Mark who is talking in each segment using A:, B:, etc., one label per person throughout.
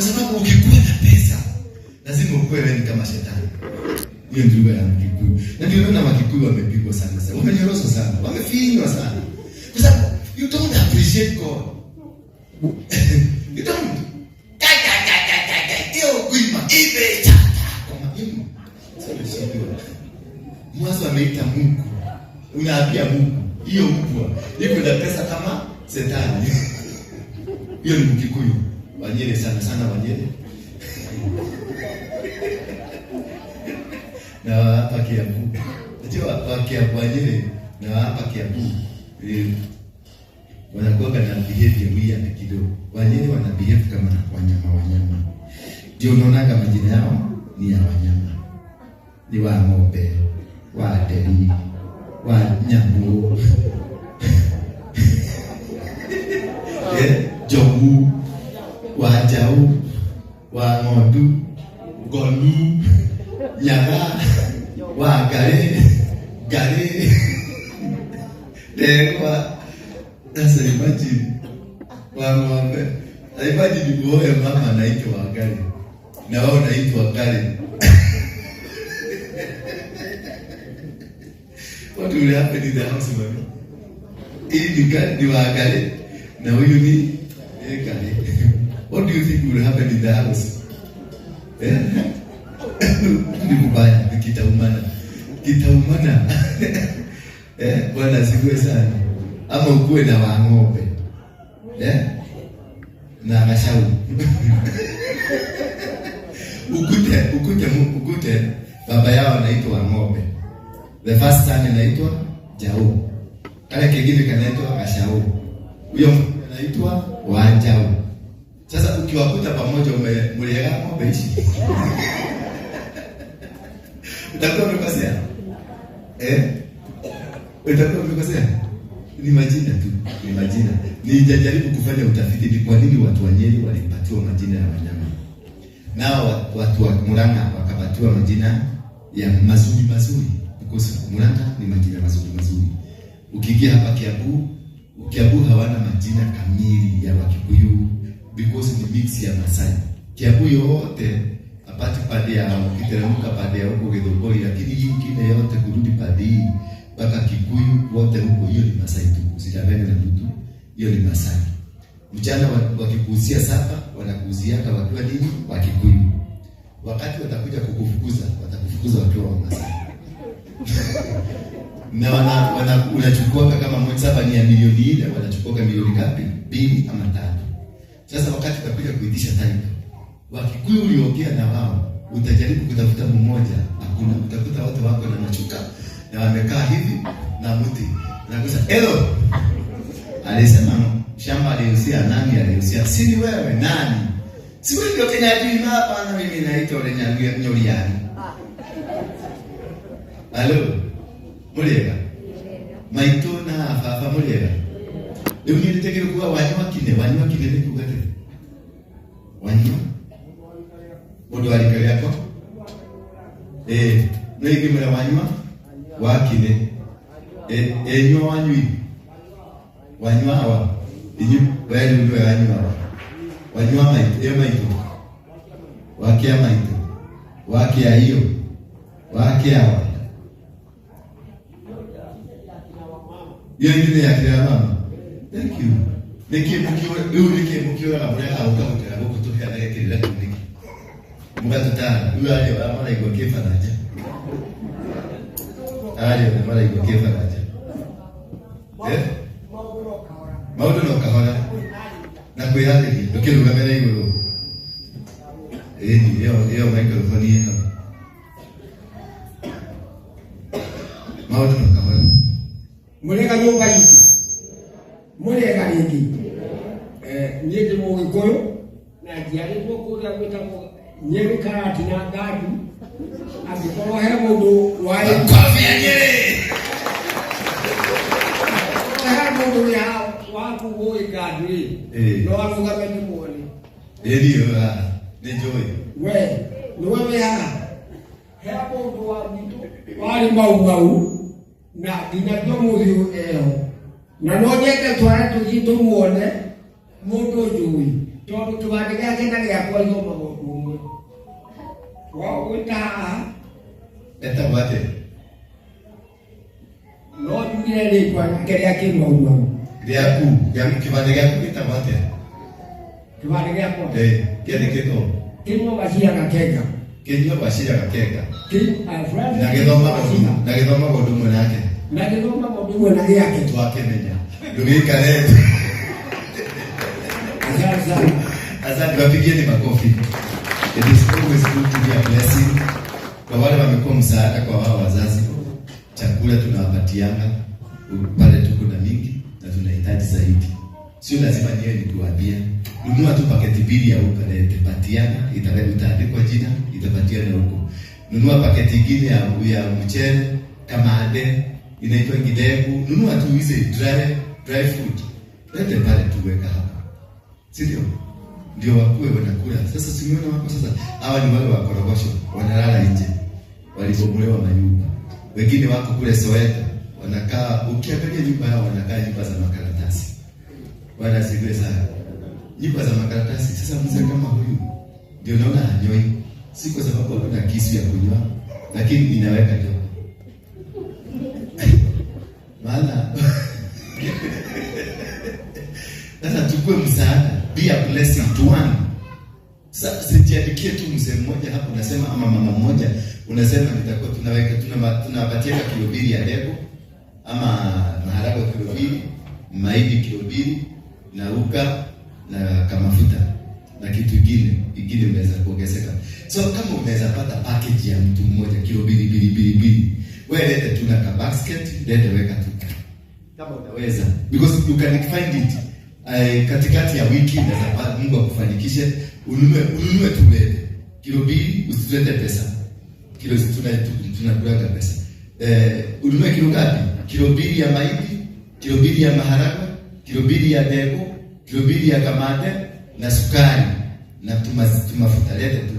A: sababu ukikuwa na pesa lazima ukue wewe ni kama shetani. Hiyo ndio lugha ya Kikuyu. Na ndio unaona Wakikuyu wamepigwa sana sana. Wamenyoroswa sana. Wamefinywa sana. Kwa sababu you don't appreciate God. You don't. Hiyo kuima ibe tata kama hiyo. Sasa sio. Mwanzo ameita Mungu. Unaambia Mungu, hiyo mbwa iko na pesa kama shetani. Hiyo ni Kikuyu. Wanyere sana sana Wanyere. Na hapa Kiambu. Unajua Wakiambu Wanyere na hapa Kiambu wanakuwa na behavior weird kidogo. Wanyere wana behave kama wanyama. Ndio unaona majina yao ni ya wanyama. Ni wa ng'ombe, wa deri, wa nyambu. Jogu, wa jau, wa ng'ondu, gonu, nyaga, wa gare, dekwa. Sasa imagine wa ng'ombe. Imagine muhoe mama anaitwa gare. Na wao naitwa gare. What will happen in the house, mami? Ili ni wa gare. Na huyu ni gare. What do you think will happen in the house? Ni mbaya, kitaumana. Bwana asifiwe sana. Ama ukue na wa ng'ombe. Na mashau. Ukute baba yao anaitwa ng'ombe. The first son anaitwa Jau. Kale kingine kanaitwa Ashau. Huyo anaitwa Wanjau. Sasa ukiwakuta pamoja mliega ng'ombe hizi. Utakuwa umekosea. Utakuwa umekosea. Ni majina tu, ni majina. Nijajaribu kufanya utafiti ni kwa nini watu wa Nyeri walipatiwa majina ya wanyama. Nao watu wa Murang'a wakapatiwa majina ya mazuri. Because Murang'a ni majina mazuri. Ukiingia hapa Kiambu hawana majina kamili ya Wakikuyu because ni mix ya Masai. Kiambu yote apati pande ya ukiteremka pande ya huko Githunguri, lakini hii nyingine yote kurudi pande hii mpaka Kikuyu wote huko, hiyo ni Masai tu. Usijangane na mtu, hiyo ni Masai. Mjana wakikuuzia sapa, wanakuuzia kama wakiwa nini? Wakikuyu. Wakati watakuja kukufukuza, watakufukuza wakiwa wa Masai. Na unachukua kama moja sapa ni ya milioni ile, wanachukua milioni ngapi? 2 ama 3. Sasa wakati utakuja kuitisha taifa, Wakikuyu uliongea na wao, utajaribu kutafuta mmoja, hakuna. Utakuta watu wako na machuka na wamekaa hivi na mti. Na kusa, "Hello." Alisema shamba aliusia nani aliusia? Si ni wewe nani? Si wewe ndio Kenya juu hapa na mimi naitwa Lenyalia Nyoliani. Hello. Mulega. Maitona papa mulega. Leo ni nitekero kuwa wanywa kine ni kugate. Wanywa. Bodo alikale yako? Niki mwana wanywa wakine. Enyo wanywi. Wanywa hawa. Inyu wewe ndio wanywa. Wanywa maito. Wakia maito. Wakia hiyo. Wakia hawa. Yeye ya kila mama. Thank you. Niki mkiwa na bora au kama kwa kutokea na kile niki. Mgatata, huyo aje amana iko kifa naje. Aje amana iko kifa naje. Maundu no kahora. Na kwihale ni dokero kamera iguru. Yo microphone hiyo. Maundu no kahora.
B: Mulega nyumba yitu. Mulega ringi. Niye ndimo Gikuyu na njiarĩtwo kũrĩa gwĩtagwo Nyeri Karati na Ngandu. Angĩkorwo he mũndũ warĩ
A: Kofia Nyeri.
B: He mũndũ waku ũĩ Ngandu-rĩ, no arũgame ndĩmuone.
A: Ndio nĩnjũĩ.
B: We nĩwe wĩ haha. He mũndũ wa gwitũ warĩ mau na nginyagia mũthĩ eho. Na no nyende tware tũthiĩ tũmuone mũndũ njũĩ. Todo kibande gake na gĩakwa igoma mũndũ ũmwe. Wa gwĩta
A: eta wate
B: no njugire rĩtwa kĩrĩa kĩmwaumau.
A: Gĩaku, kibande gĩaku gĩtagwo atĩa?
B: Kibande gĩakwa?
A: Kĩandĩkĩtwo?
B: Kĩnyuo Gacira Gakenga.
A: Kĩnyuo Gacira Gakenga.
B: Na
A: gĩthoma mũndũ ũmwe nake.
B: Na gĩthoma mũndũ ũmwe na gĩake.
A: Twakĩmenya. Ndũgĩikare. Asante, wapigieni makofi. It is always good to be a blessing. Kwa wale wamekuwa msaada kwa wao wazazi. Chakula tunawapatianga pale tuko na mingi na tunahitaji zaidi. Sio lazima niwe nikuambia. Nunua tu paketi mbili ya unga lete patiana, itaandikwa jina, itapatiana huko. Nunua paketi nyingine ya mchele kama ade, inaitwa kidengu. Nunua tu hizo dry food. Lete pale tuweka hapa. Sio? Ndio wakue wanakula. Sasa simuona wako sasa. Hawa ni wale wa korogosho, wanalala nje. Walibomolewa manyumba. Wengine wako kule Soweto, wanakaa ukiangalia nyumba yao wanakaa nyumba za makaratasi. Wanasiwe sana. Nyumba za makaratasi. Sasa mzee kama huyu ndio naona hanyoi. Si kwa sababu hakuna kisu ya kunywa, lakini inaweka joto. Maana sasa tukue msaada, be a blessing to one. Sasa sijiadikie tu mzee mmoja hapo unasema ama mama mmoja unasema nitakuwa tunapatia kilo 2 ya lebo ama maharagwe kilo 2, mahindi kilo 2 na uka na kamafuta na kitu kingine unaweza kuongezeka. So kama unaweza pata package ya mtu mmoja kilo 2, wewe lete tu na basket, lete weka tu. Kama unaweza, because you can find it katikati ya wiki na Mungu akufanikishe ununue tu lete kilo 2, usitulete pesa. Kilo tunakulaga pesa. Ununue kilo ngapi? Kilo 2 ya mahindi, kilo 2 ya maharagwe, kilo 2 ya dengu, kilo 2 ya kamande na sukari na tumafuta lete tu.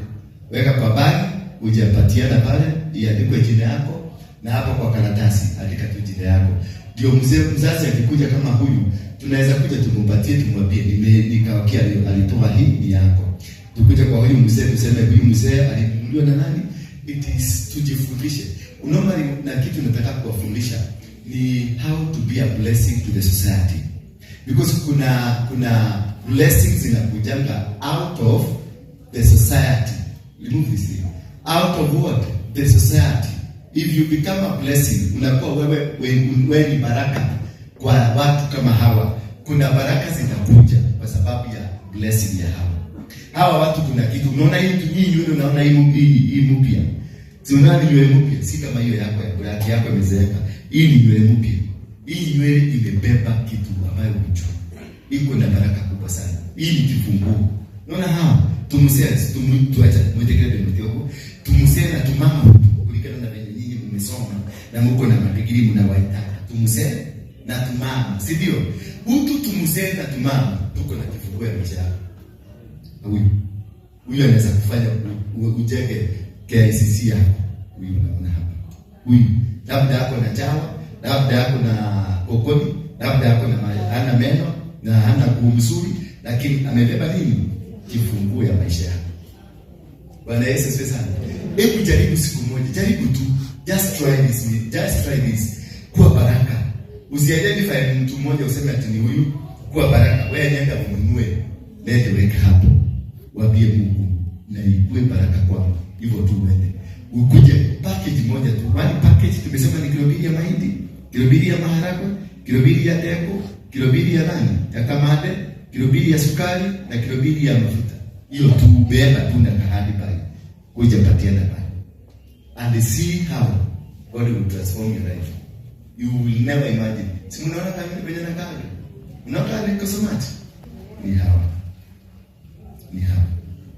A: Weka kwa bagi, ujapatiana pale, iandikwe jina yako na hapo kwa karatasi andika tu jina yako. Ndio mzazi akikuja kama huyu, tunaweza kuja tumupatie tumwambie nikawakia alitoa hii ni yako. Tukuje kwa huyu mzee tuseme huyu mzee alinunuliwa na nani? It is tujifundishe. Unaona na kitu nataka kuwafundisha ni how to be a blessing to the society. Because kuna blessings zinakujanga out of the society. Remove this thing. Out of what? The society. If you become a blessing, unakuwa wewe ni baraka kwa watu kama hawa. Kuna baraka zitakuja kwa sababu ya blessing ya hawa watu. Kuna kitu unaona hii nywele, unaona hii mpya. Si unaona nywele mpya, si kama hiyo yako ya black yako imezeeka. Hii ni nywele mpya. Hii nywele imebeba kitu ambayo unajua. Iko na baraka kubwa sana. Hii ni kifunguo. Unaona hawa tuacha mwetekeleze mtoko. Tumusee na tumama kulingana na venye nyinyi mmesoma na mko na madigiri mnawaita. Tumusee na tumama, si ndio? Tumusee na tumama tuko na kifunguo ya maisha yako. Huyu anaweza kufanya ujenge KICC yako. Huyu unaona hapa. Huyu labda yako na chawa, labda yako na kokoni, labda yako na hana meno na hana kumsuri, lakini amebeba nini? Kifunguo ya maisha yako. Bwana Yesu asifiwe sana. Hebu jaribu siku moja, jaribu tu. Just try this. Kuwa baraka. Usiidentify mtu mmoja useme ati ni huyu. Kuwa baraka. Wewe nenda ununue. Lete weka hapo. Waambie Mungu na ikuwe baraka kwangu. Hivyo tu uende. Ukuje package moja tu. Wani package tumesema ni kilo 2 ya mahindi, kilo 2 ya maharagwe, kilo 2 ya dengu, kilo 2 ya nani? Ya kamande, kilo 2 ya sukari na kilo 2 ya mafuta. Hiyo tu beba tu na kahadi pale. Kuja patiana pale. And see how God will transform your life. You will never imagine. Si mnaona kama ni kwenye nakali. Unaona ni kosomaji. Ni hawa.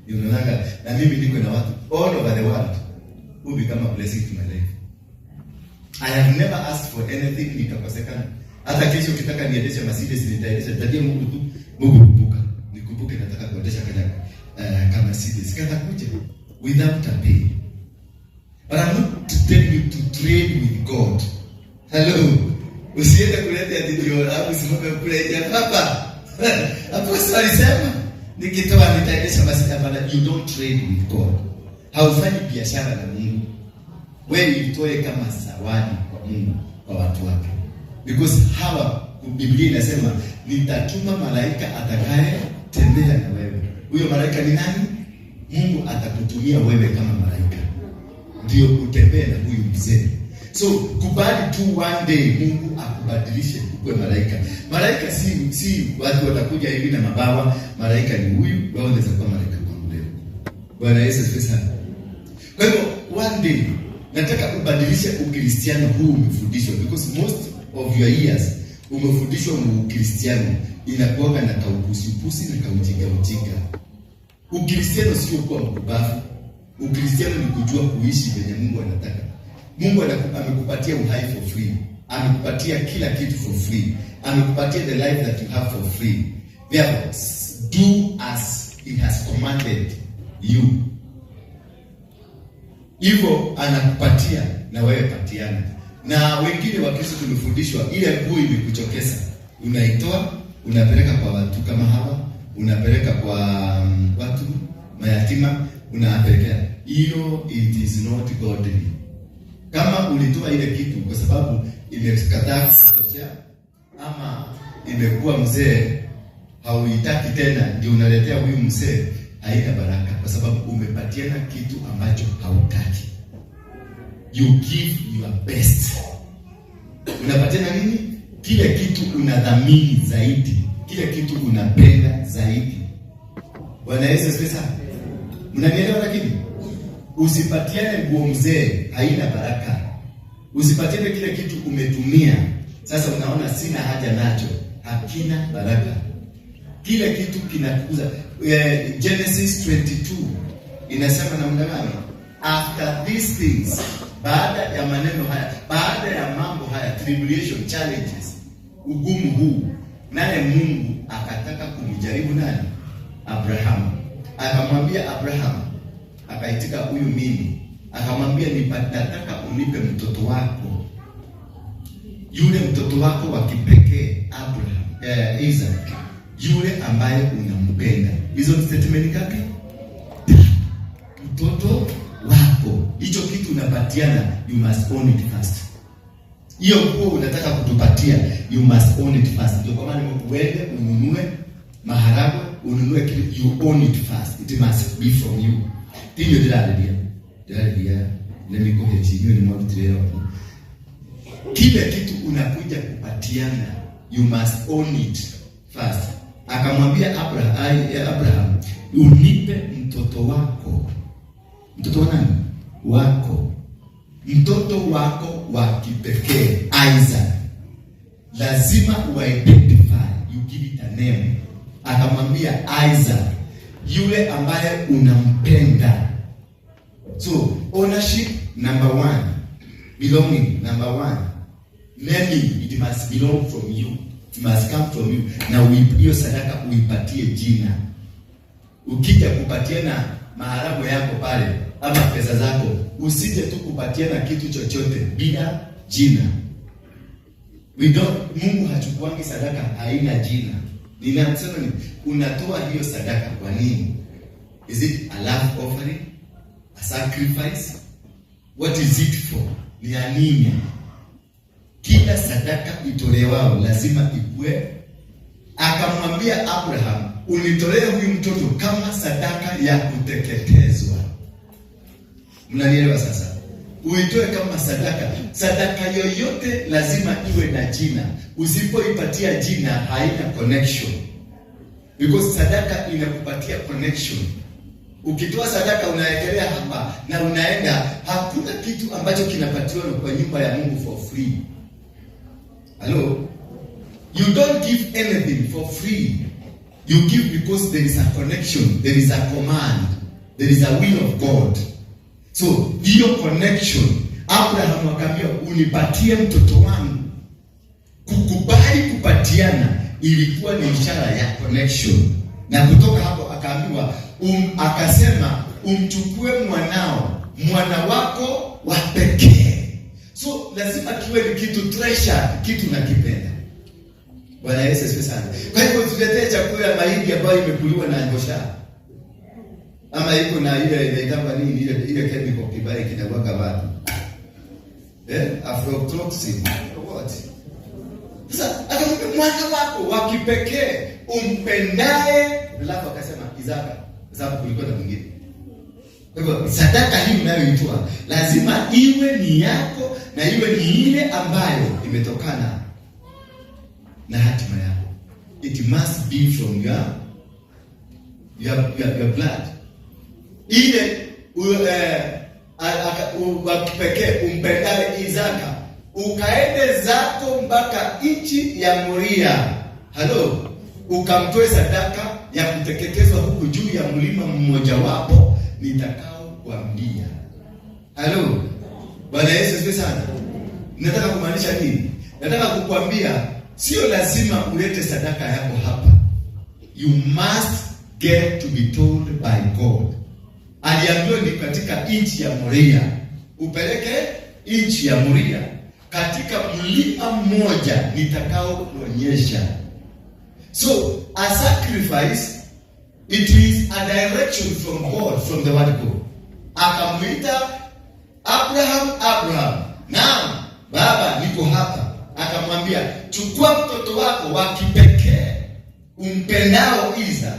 A: Unaona na mimi niko na watu all over the world who become a blessing to my life. I have never asked for anything nikakosekana. Hata kesho ukitaka niendeshe Mercedes nitaendesha. Tajia Mungu tu. Mungu kumbuka. Nikumbuke nataka kuendesha kama Mercedes. Katakuja without a pay. But I'm not telling you to trade with God. Hello. Usiende kuleta ndio hapo usimame kule ya papa. Apostle alisema nikitoa nitaendesha basi hapana. You don't trade with God. Haufanyi biashara na Mungu. Wewe itoe kama zawadi kwa Mungu, kwa watu wake. Because hawa, Biblia inasema nitatuma malaika atakaye tembea na wewe. Huyo malaika ni nani? Mungu atakutumia wewe kama malaika ndio utembee na huyu mzee. So kubali tu one day Mungu akubadilishe ukue malaika. Malaika si watu watakuja hivi na mabawa. Malaika ni huyu, wao ndio kwa malaika kwangu leo. Bwana Yesu asifiwe. Kwa hivyo one day nataka kubadilisha Ukristiano huu umefundishwa, because most of your years umefundishwa Ukristiano inakuwa na kaupusi na kaujinga. Ukristiano sio kuwa mkubafu. Ukristiano ni kujua kuishi venye Mungu anataka. Mungu amekupatia uhai for free. Amekupatia kila kitu for free. Amekupatia the life that you have for free. Therefore, do as he has commanded you. Hivyo anakupatia na wewe patiana. Na wengine wa Kristo tumefundishwa ile nguo imekuchokesa, unaitoa, unapeleka kwa watu kama hawa, unapeleka kwa watu mayatima, unapelekea. Hiyo it is not godly. Kama ulitoa ile kitu kwa sababu imekataa kutosha ama imekuwa mzee hauitaki tena, ndio unaletea huyu mzee, haina baraka, kwa sababu umepatiana kitu ambacho hautaki. You give your best. Unapatiana nini? Kile kitu unadhamini zaidi, kile kitu unapenda zaidi. Bwana Yesu asifiwe. Mnanielewa? Lakini usipatiane nguo mzee, haina baraka. Usipatiane kile kitu umetumia, sasa unaona sina haja nacho, hakina baraka. Kile kitu kinakuza. Genesis 22 inasema namna gani? After these things, baada ya maneno haya, baada ya mambo haya, tribulation, challenges, ugumu huu, naye Mungu akataka kumjaribu nani? Abraham. Akamwambia Abraham, akaitika huyu mimi, akamwambia nataka unipe mtoto wako, yule mtoto wako wa kipekee Abraham, Isaac, yule ambaye unampenda. Hizo ni statement ngapi? Mtoto wako. Hicho kitu unapatiana, you must own it first. Hiyo nguo unataka kutupatia, you must own it first. Ndio kwa maana uende ununue maharagwe, ununue kitu, you own it first. It must be from you. Ndio ndio let me go ahead. Ni mwanzo kile kitu unakuja kupatiana, you must own it first. Akamwambia Abraham, unipe mtoto wako. Mtoto wa nani? Wako. Mtoto wako wa kipekee Isaac. Lazima identify, you give it a name. Akamwambia Isaac, yule ambaye unampenda. So, ownership number 1, belonging number 1. Naming, it must belong from you. It must come from you. Na hiyo sadaka uipatie jina. Ukija kupatiana maharagwe yako pale ama pesa zako, usije tu kupatiana kitu chochote bila jina. Mungu hachukuangi sadaka haina jina. Ninasema ni unatoa hiyo sadaka kwa nini? Is it a love offering? A sacrifice? What is it for? Ni nini? Kila sadaka itolewao lazima ikue. Akamwambia Abraham, unitolee huyu mtoto kama sadaka ya kuteketezwa. Mnanielewa sasa? Uitoe kama sadaka. Sadaka yoyote lazima iwe na jina. Usipoipatia jina haina connection. Because sadaka inakupatia connection. Ukitoa sadaka unaekelea hapa na unaenda, hakuna kitu ambacho kinapatiwa kwa nyumba ya Mungu for free. Hello? You don't give anything for free. You give because there is a connection, there is a command, there is a will of God. So, hiyo connection, Abraham akamwambia unipatie mtoto wangu. Kukubali kupatiana ilikuwa ni ishara ya connection. Na kutoka hapo akaambiwa akasema umchukue mwana wako wa pekee. So lazima kiwe ni kitu treasure, kitu nakipenda. Bwana Yesu asifiwe sana. Kwa hivyo tuletee chakula ya mahindi ambayo imekuliwa na ngosha. Ama iko na ile inaitwa nini ile chemical kibaya kinawaka watu. Aflatoxin. What? Sasa akamwambia mwana wako wa kipekee umpendaye, alafu akasema Isaka, sababu kulikuwa na mwingine. Kwa hivyo sadaka hii unayoitoa lazima iwe ni yako na iwe ni ile ambayo imetokana na hatima yako. It must be from your blood. Ile wakipekee umpendaye Isaka, ukaende zako mpaka nchi ya Moria. Halo, ukamtoe sadaka ya kuteketezwa huku juu ya mlima mmoja wapo nitakao kuambia. Halo, Bwana Yesu asifiwe sana. Nataka kumaanisha nini? Nataka kukuambia sio lazima ulete sadaka yako hapa. You must get to be told by God. Aliambiwa ni katika nchi ya Moria. Upeleke nchi ya Moria katika mlima mmoja nitakao kuonyesha. So a sacrifice, it is a direction from God, from the word God. Akamwita Abraham, naam baba niko hapa. Akamwambia chukua mtoto wako wa kipekee umpendao Isaka,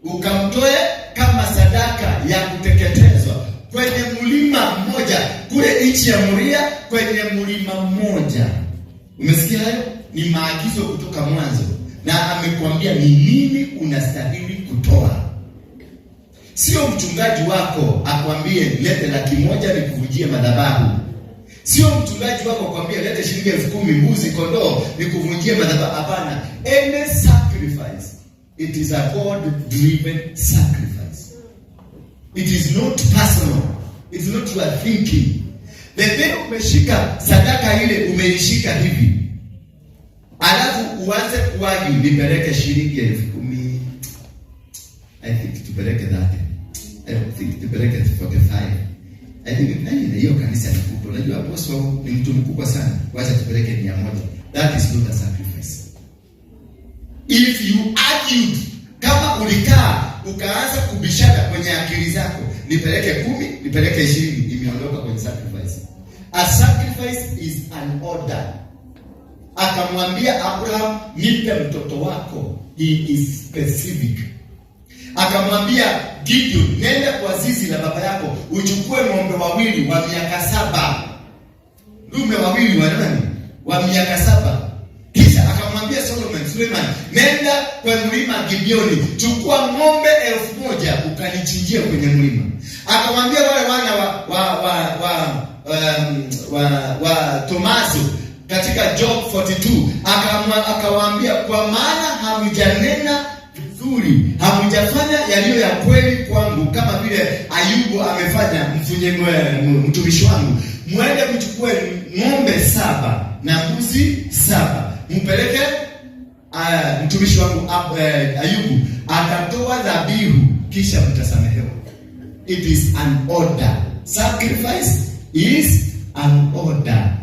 A: ukamtoe kama sadaka ya kuteketezwa kwenye mlima mmoja kule nchi ya Moria, kwenye mlima mmoja. Umesikia hayo? Ni maagizo kutoka mwanzo, na amekwambia ni nini unastahili kutoa. Sio mchungaji wako akwambie lete 100,000 nikuvunjie madhabahu. Sio mchungaji wako akwambie lete shilingi 10,000 mbuzi kondoo nikuvunjie madhabahu. Hapana. Any sacrifice, it is a God-driven sacrifice. It is not personal. It is not your thinking. The day umeshika sadaka ile umeishika hivi, alafu uanze kuwagi nipeleke shilingi 10,000. I think tupeleke 30. I don't think tupeleke 45. I think hiyo kanisa ni kubwa. Unajua Apostle ni mtu mkubwa sana. Wacha tupeleke 100. That is not a sacrifice. If you argued, kama ulikaa ukaanza kubishana kwenye akili zako, nipeleke 10, nipeleke 20, imeondoka kwenye sacrifice. A sacrifice is an order. Akamwambia Abraham, nipe mtoto wako. He is specific. Akamwambia Gideon, nenda kwa zizi la baba yako uchukue ng'ombe wawili wa miaka 7. Ndume wawili wa nani? Wa miaka 7. Kisha akamwambia Suleiman, nenda kwa mlima Gibeoni, chukua ng'ombe 1,000 ukanichinjie kwenye mlima. Akamwambia wale wana wa Tomaso katika Job 42, akawaambia kwa maana hamjanena vizuri, hamjafanya yaliyo ya kweli kwangu, kama vile Ayubu amefanya mtumishi wangu. Mwende mchukue ng'ombe 7 na mbuzi 7, mpeleke mtumishi wangu Ayubu atatoa dhabihu, kisha mtasamehewa. It is an order. Sacrifice is an order,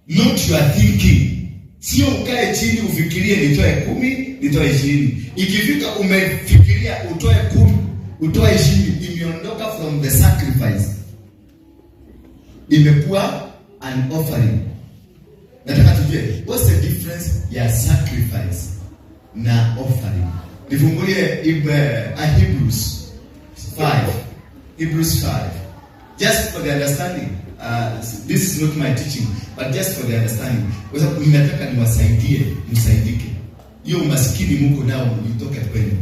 A: not your thinking. Sio ukae chini ufikirie nitoe 10, nitoe 20. Ikifika umefikiria utoe 10, utoe 20, imeondoka from the sacrifice. Imekuwa an offering. Nataka tujue what's the difference ya sacrifice na offering. Nifungulie Hebrews 5. Hebrews 5. Just for the understanding. This is not my teaching, but just for the understanding. Kwa sababu ninataka niwasaidie, msaidike. Hiyo maskini mko nao mtoke kwenu.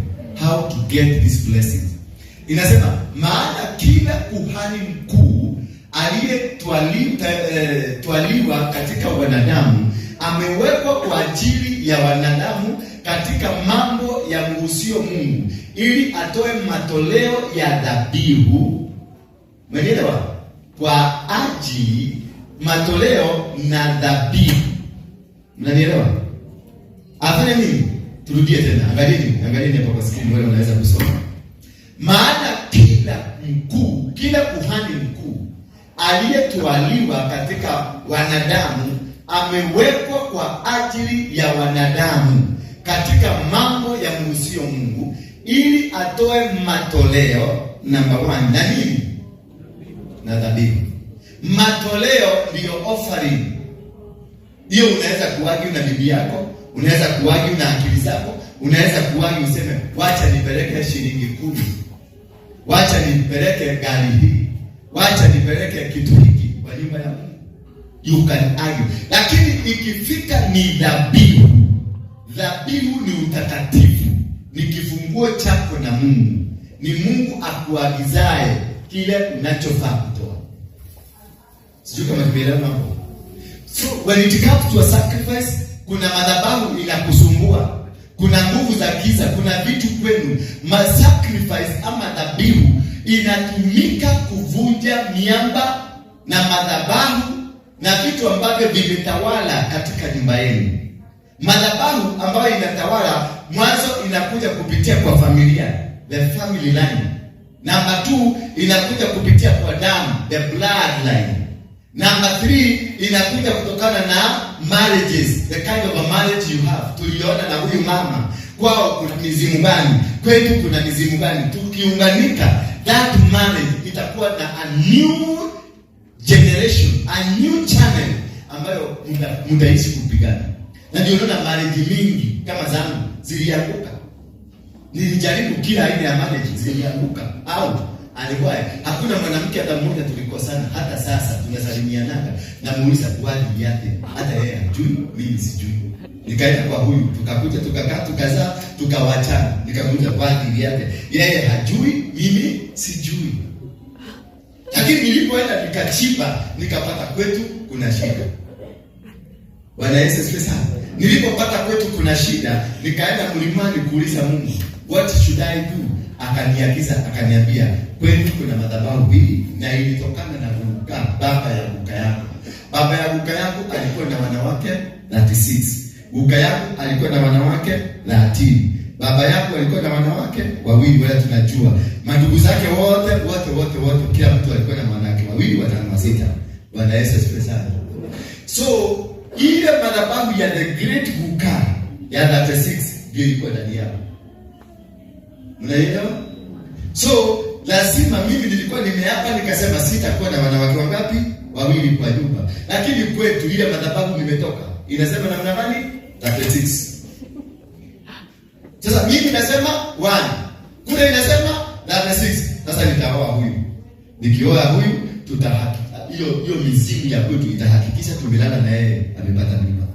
A: How to get this blessing. Inasema maana kila kuhani mkuu aliyetwaliwa katika wanadamu amewekwa kwa ajili ya wanadamu katika mambo ya mhusio Mungu, ili atoe matoleo ya dhabihu. Umeelewa? Kwa ajili matoleo na dhabihu. Mnanielewa? Afanye nini? Turudie tena. Angalieni hapo kwa screen, wewe unaweza kusoma. Maana kila kuhani mkuu aliyetwaliwa katika wanadamu amewekwa kwa ajili ya wanadamu katika mambo ya mhusio Mungu, ili atoe matoleo number 1 na nini? Na dhabihu. Matoleo ndio offering. Hiyo unaweza kuagi na bibi yako, unaweza kuagi na akili zako, unaweza kuagi useme wacha nipeleke shilingi 10. Wacha nipeleke gari hii. Wacha nipeleke kitu hiki kwa nyumba ya Mungu. You can argue. Lakini ikifika ni dhabihu. Dhabihu ni utakatifu. Ni kifunguo chako na Mungu. Ni Mungu akuagizaye kile unachofaa kutoa. Sijui kama tumeelewa hapo. So when it comes to a sacrifice, kuna madhabahu inakusumbua. Kuna nguvu za giza, kuna vitu kwenu. Sacrifice ama dhabihu inatumika kuvunja miamba na madhabahu na vitu ambavyo vimetawala katika nyumba yenu. Madhabahu ambayo inatawala mwanzo inakuja kupitia kwa familia, the family line. Number 2 inakuja kupitia kwa damu, the bloodline. Number 3 inakuja kutokana na marriages, the kind of a marriage you have. Tuliona na huyu mama, kwao kuna mizimu gani, kwetu kuna mizimu gani. Tukiunganika, that marriage itakuwa na a new generation, a new channel ambayo mtaishi kupigana. Na ndio unaona marriage mingi kama zangu zilianguka. Nilijaribu kila aina ya marriage, zilianguka. Au alikuwa hakuna mwanamke hata mmoja tulikosana, hata sasa tunasalimiana na muuliza kwani yake, hata yeye hajui, mimi sijui. Nikaenda kwa huyu, tukakuja tukakaa tukazaa, tukawachana. Nikamuuliza kwani yake, yeye hajui, mimi sijui. Lakini nilipoenda nikachimba, nikapata kwetu kuna shida. Bwana Yesu asifiwe sana. Nilipopata kwetu kuna shida, nikaenda mlimani kuuliza Mungu, what should I do? Akaniagiza, akaniambia, kwetu kuna madhabahu hii na ilitokana na kuga, baba ya kuga yangu. Baba ya kuga yangu alikuwa na wanawake 36. Kuga yangu alikuwa na wanawake 30. Baba yangu alikuwa na wanawake 2, wala tunajua. Mandugu zake wote, kila mtu alikuwa na wanawake 2, 5, 6. Bwana Yesu asifiwe sana. So ile madhabahu ya the great kuga ya 36 ndio ilikuwa ndani yao. Mnaelewa? So lazima mimi nilikuwa nimeapa nikasema sitakuwa na wanawake wangapi? 2 kwa nyumba. Lakini kwetu ile madhabahu nimetoka inasema namna gani? 36. Sasa mimi nasema 1. Kule inasema 36. Sasa nitaoa huyu. Nikioa huyu tutahaki. Hiyo mizimu ya kwetu itahakikisha tumelala na yeye amepata mimba.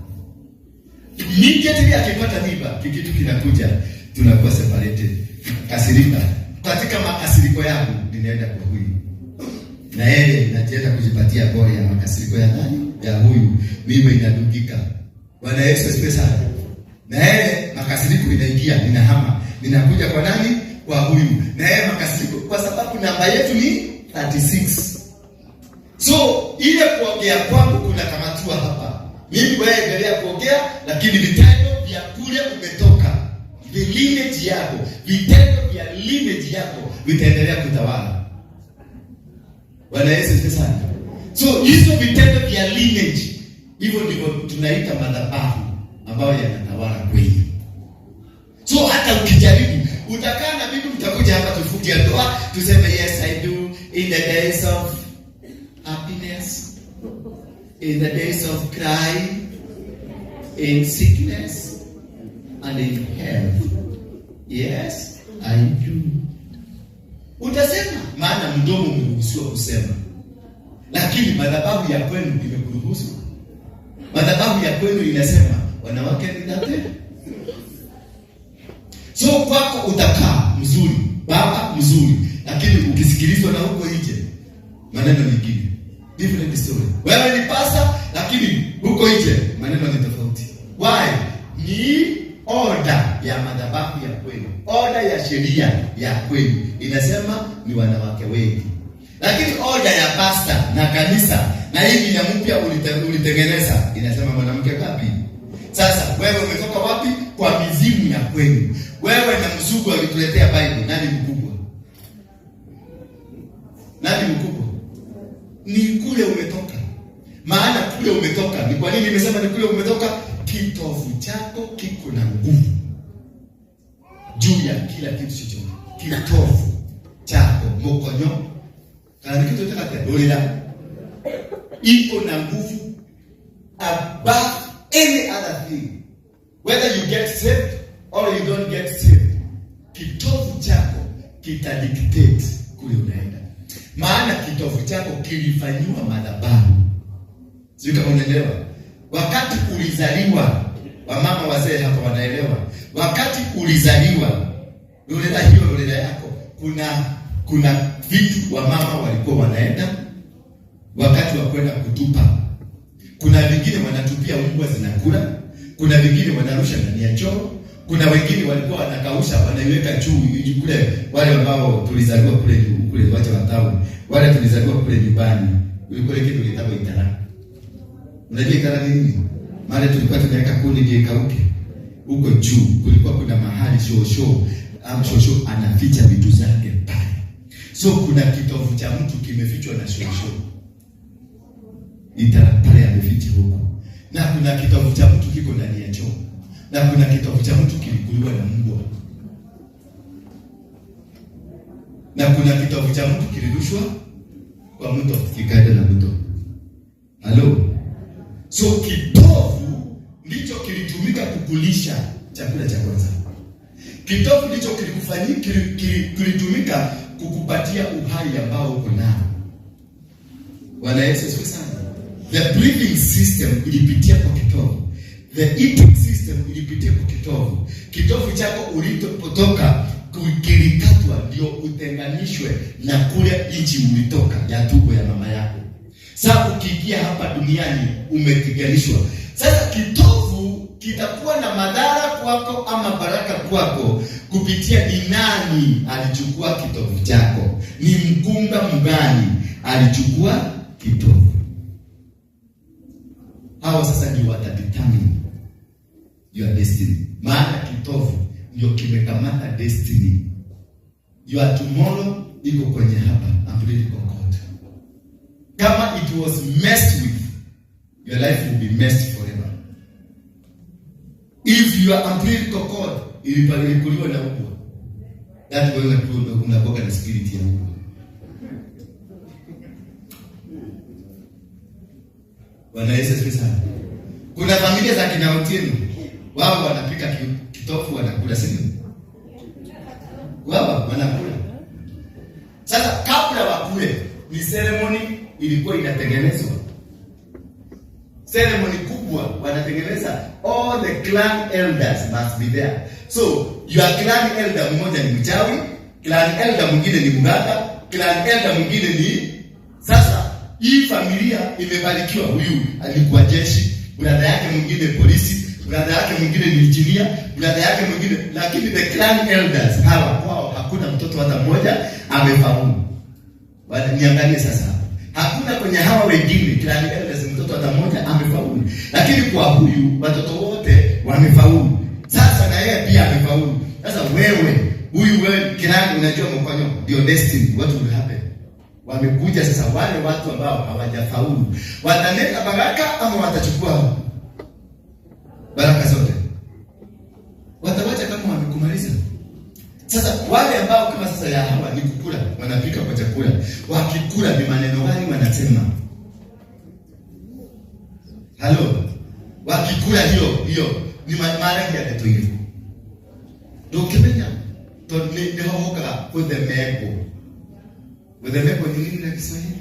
A: Immediately akipata mimba, kitu kinakuja, tunakuwa separated. Kasirika. Katika makasiriko yangu ninaenda kwa huyu. Na yeye anajienda kujipatia bora ya makasiriko ya nani? Ya huyu. Mimba inadugika. Bwana Yesu asifiwe sana. Na yeye makasiriko inaingia, ninahama. Ninakuja kwa nani? Kwa huyu. Na yeye makasiriko kwa sababu namba yetu ni 36. So ile kuongea kwangu kuna kamatua hapa. Mimi wewe endelea kuongea, lakini vitendo vya kule umetoka. The lineage yako, vitendo vya lineage yako vitaendelea kutawala. Bwana Yesu asifiwe sana. So hizo vitendo vya lineage, hivyo ndivyo tunaita madhabahu ambayo yanatawala kweli. So hata ukijaribu, utakaa na bibi, mtakuja hapa tufungie ndoa, tuseme yes I do in the days of happiness, in the days of crying, in sickness, and in health. Yes, I do. Utasema, maana mdomo umeruhusiwa kusema. Lakini madhabahu ya kwenu imekuruhusu. Madhabahu ya kwenu inasema, wanawake ni date. So kwako utakaa mzuri, baba mzuri, lakini ukisikilizwa na huko nje, maneno mengine. Different story. Wewe ni pasta, lakini huko nje maneno ni tofauti. Why? Ni order ya madhabahu ya kwenu. Order ya sheria ya kwenu inasema ni wanawake wengi. Lakini order ya pasta na kanisa na hii ya mpya ulitengeneza inasema mwanamke ngapi? Sasa wewe umetoka wapi? Kwa mizimu ya kwenu. Wewe na mzugu alituletea Bible, nani mkubwa? Nani mkubwa? Ni kule umetoka. Maana kule umetoka. Ni kwa nini nimesema ni kule umetoka? kitovu chako kiko na nguvu juu ya kila kitu chochote. Kitovu chako mokonyo kana kitu chakate iko na nguvu above any other thing. Whether you get saved or you don't get saved, kitovu chako kitadictate kule unaenda. Maana kitovu chako kilifanywa madhabahu. Sio kama unaelewa? Wakati ulizaliwa, wamama wazee hapa wanaelewa. Wakati ulizaliwa, luleda yako, kuna vitu wamama walikuwa wanaenda wakati wa kwenda kutupa. Kuna wengine wanatupia mbwa zinakula, kuna wengine wanarusha ndani ya choo, kuna wengine walikuwa wanakausha wanaiweka juu kule. Wale ambao tulizaliwa kule wacha watao, wale tulizaliwa kule nyumbani, ulikuwa kitu kitabu itara. Unajua itara nini? Mara tulikuwa tunaweka kuni ndio ikauke. Huko juu kulikuwa kuna mahali shosho anaficha vitu zake pale. So kuna kitovu cha mtu kimefichwa na shosho. Itara pale ameficha huko. Na kuna kitovu cha mtu kiko ndani ya choo. Na kuna kitovu cha mtu kilikuliwa na mbwa. Na kuna kitovu cha mtu kilirushwa kwa mto, kikaenda na mto. Halo? So kitovu ndicho kilitumika kukulisha chakula cha kwanza. Kitovu ndicho kilitumika kukupatia uhai ambao uko nao. Bwana Yesu asifiwe sana. The breathing system ilipitia kwa kitovu. The eating system ilipitia kwa kitovu. Kitovu chako ulipotoka kilikatwa ndio utenganishwe na kule nchi ulitoka ya tumbo ya mama yako. Sasa ukiingia hapa duniani umetenganishwa. Sasa kitovu kitakuwa na madhara kwako ama baraka kwako kupitia ni nani alichukua kitovu chako? Ni mkunga mgani alichukua kitovu? Hao sasa ndio watadetermine your destiny. Maana kitovu ndio kimekamata destiny. Your tomorrow iko kwenye hapa umbilical cord. Kama it was messed with, your life will be messed forever. If your umbilical cord ilipalikuliwa na mbwa, that wewe unakoka na spirit ya mbwa. Bwana Yesu asifiwe sana. Kuna familia za kina Otieno, wao wanapika kitofu wanakula, si ndio? Wao wanakula. Sasa kabla wakule, ni ceremony ilikuwa inatengenezwa. Ceremony kubwa wanatengeneza, all the clan elders must be there. So your clan elder mmoja ni mchawi, clan elder mwingine ni mganga, clan elder mwingine ni sasa hii familia imebarikiwa. Huyu alikuwa jeshi, brother yake mwingine polisi, brother yake mwingine ni engineer, brother yake mwingine, lakini the clan elders hawa kwao hakuna mtoto hata mmoja amefaulu. Bwana niangalie sasa. Hakuna kwenye hawa wengine clan elders mtoto hata mmoja amefaulu. Lakini kwa huyu watoto wote wamefaulu. Sasa na yeye pia amefaulu. Sasa wewe clan unajua mkonyo ndio destiny, what will happen? Wamekuja sasa wale watu ambao hawajafaulu. Wataleta baraka ama watachukua baraka zote? Watawacha kama wamekumaliza. Sasa wale ambao kama sasa ya hawa ni kukula, wanapika kwa chakula. Wakikula ni maneno gani wanasema? Halo. Wakikula hiyo ni mara ya kitu hiyo. Ndio kimenya. Ndio hoka kudhemeko. Kudhemeko ni nini na Kiswahili?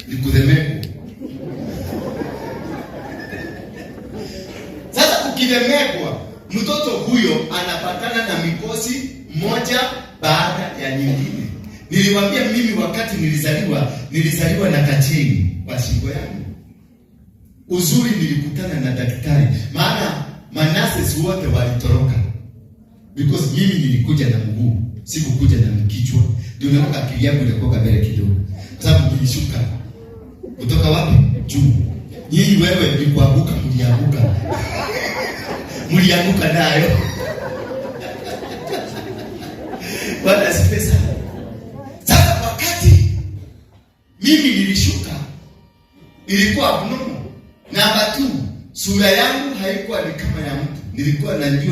A: Ni kudhemeko. Sasa ukidhemekwa, mtoto huyo anapatana na mikosi moja baada ya nyingine. Niliwaambia mimi wakati nilizaliwa na kacheni kwa shingo yangu. Uzuri nilikutana na daktari. Maana manases wote walitoroka. Because mimi nilikuja na mguu, sikukuja na kichwa. Ndio naona akili yangu ilikuwa mbele kidogo. Sababu nilishuka. Kutoka wapi? Juu. Nyinyi wewe mlikuanguka, mlianguka nayo. Bwana asifiwe sana. Sasa wakati mimi nilishuka ilikuwa abnormal. Namba 2, Sura yangu haikuwa ni kama ya mtu.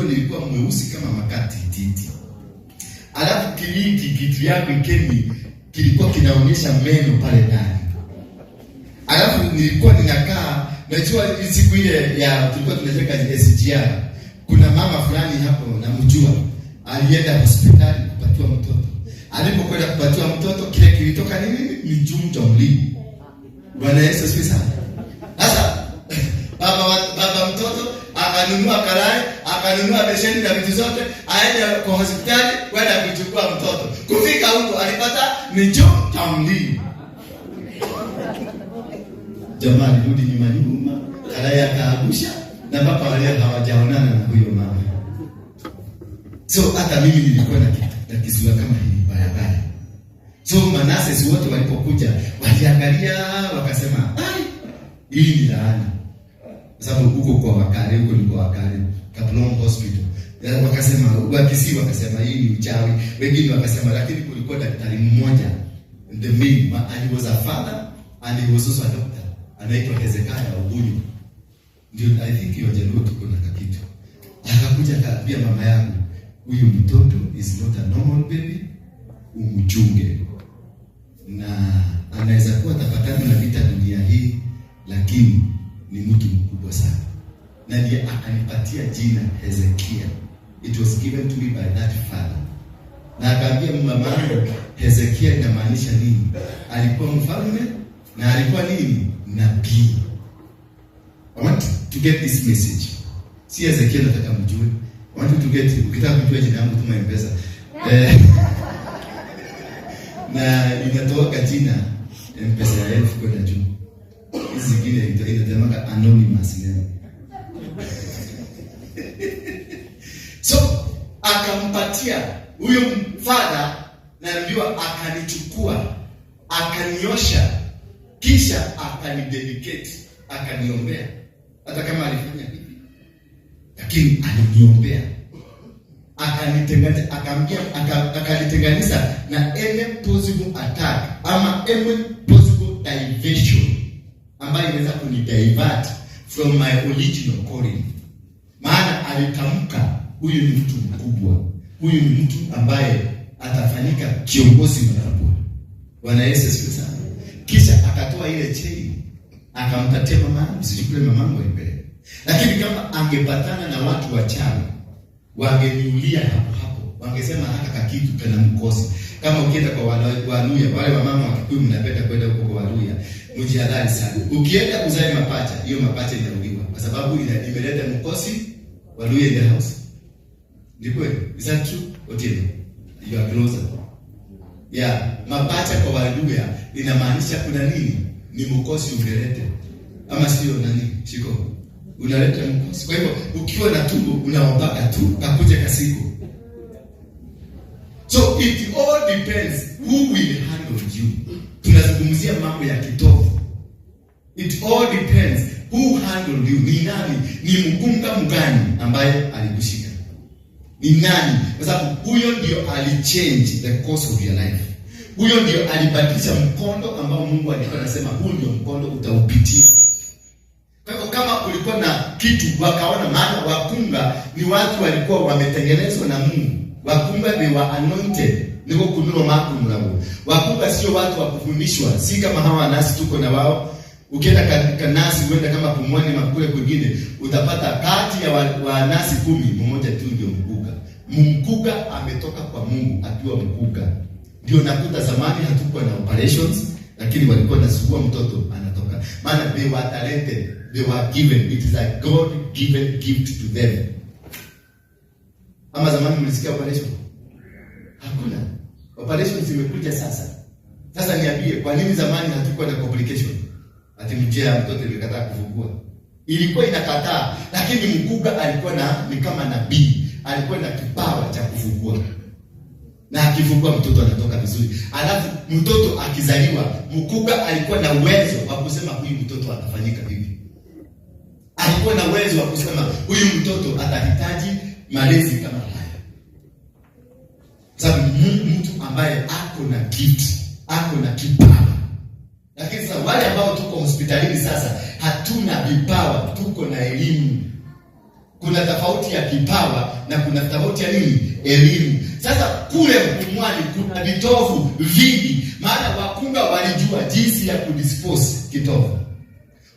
A: Nilikuwa mweusi kama makati titi. Alafu kitu yangu kilikuwa kinaonyesha meno pale ndani. Alafu nilikuwa ninakaa, najua siku ile ya tulikuwa tunacheka SGR. Kuna mama fulani hapo namjua, alienda hospitali kupatiwa mtoto. Alipokwenda kupatiwa mtoto, kile kilitoka nini? Ni jumta mlimi. Bwana Yesu asifiwe sana. Sasa baba mtoto akanunua karai, akanunua besheni na vitu zote, aende kwa hospitali kwenda kuchukua mtoto. Kufika huko alipata ni jumta mlimi. Jamaa rudi nyuma, karai akaagusha na baba wale hawajaonana na huyo mama. So hata mimi nilikuwa na kisura kama hili barabara. So Manase wote walipokuja waliangalia wakasema, "Ai, hii ni laana." Kwa sababu huko kwa Wakale, huko ni kwa Wakale, Kaplong Hospital. Wakasema, wakasema hii ni uchawi. Wengine wakasema, lakini kulikuwa daktari mmoja, the main, and he was a father and he was also a doctor. Anaitwa Hezekiah Ogunyu. Ndio I think hiyo jamaa tuko na kitu. Akakuja akaambia mama yangu, huyu mtoto is not a normal baby, umchunge. Na anaweza kuwa tafakari na vita dunia hii, lakini ni mtu mkubwa sana. Na ndiye akanipatia jina Hezekiah. It was given to me by that father. Na akaambia mama yangu, Hezekiah inamaanisha nini? Alikuwa mfalme na alikuwa nini? Nabii. I want to get this message. Si Hezekiah nataka mjue. I want to get, ukitaka kujua jina yangu tuma M-Pesa. Na inatoka jina M-Pesa ya 1000 kwenda juu. Hizi zingine inatamaka anonymous name. So akampatia huyo father, na ndio akanichukua, akaniosha, kisha akanidedicate, akaniombea. Hata kama alifanya hivi, lakini aliniombea. Akanitenganisha, akanitenganisha na any possible attack ama any possible diversion ambayo inaweza kunidivert from my original calling. Maana alitamka, huyu ni mtu mkubwa, huyu ni mtu ambaye atafanyika kiongozi mkubwa. Bwana Yesu asifiwe sana. Kisha akatoa ile chain, akampatia mama, msijikule mamangu mbele. Lakini kama angepatana na watu wachawi, wangeniulia hapo. Wangesema hata kakitu kana mkosi. Kama ukienda kwa Waluya, wale wamama wa Kikuyu mnapenda kwenda huko kwa Waluya, mjihadhari sana. Ukienda kuzae mapacha, hiyo mapacha inauliwa kwa sababu imeleta mkosi. Waluya in the house. Ndiko, is that true? Otile, you are closer. Yeah, mapacha kwa Waluya inamaanisha kuna nini? Ni mkosi ungelete. Ama sio nani? Shiko. Unaleta mkosi. Kwa hivyo ukiwa na tumbo unaombaka tu kakuja kasiku. So it all depends who will handle you. Tunazungumzia mambo ya kitovu. It all depends who handle you. Ni nani? Ni mkunga mgani ambaye alikushika? Ni nani? Kwa sababu huyo ndio alichange the course of your life. Huyo ndio alibadilisha mkondo ambao Mungu alikuwa anasema huu ndio mkondo utaupitia. Kwa hivyo kama kulikuwa na kitu wakaona, maana wakunga ni watu walikuwa wametengenezwa na Mungu. Wakunga they were anointed. Niko kunuro maku mlamu. Wakunga sio watu wa kufundishwa. Si kama hawa nasi tuko na wao. Ukienda katika nasi uenda kama Pumwani makule kwingine, utapata kati ya wa nasi 10 mmoja tu ndio mkuga. Mkuga ametoka kwa Mungu akiwa mkuga. Ndio nakuta zamani hatukuwa na operations, lakini walikuwa nasugua mtoto anatoka. Maana they were talented, they were given. It is a God given gift to them. Ama zamani mlisikia operation? Hakuna. Operation zimekuja sasa. Sasa niambie, kwa nini zamani hatukuwa na complication? Ati mjea mtoto imekataa kufungua. Ilikuwa inakataa, lakini mkuga alikuwa ni kama nabii. Alikuwa na kipawa cha kufungua. Na akifungua mtoto anatoka vizuri. Alafu mtoto akizaliwa, mkuga alikuwa na uwezo wa kusema huyu mtoto atafanyika hivi. Alikuwa na uwezo wa kusema huyu mtoto atahitaji malezi kama haya. Sababu mtu ambaye ako na gift, ako na kipawa. Lakini sasa wale ambao tuko hospitalini sasa hatuna vipawa, tuko na elimu. Kuna tofauti ya kipawa na kuna tofauti ya nini? Elimu. Sasa kule mkumwani kuna vitovu vingi, maana wakunga walijua jinsi ya kudispose kitovu.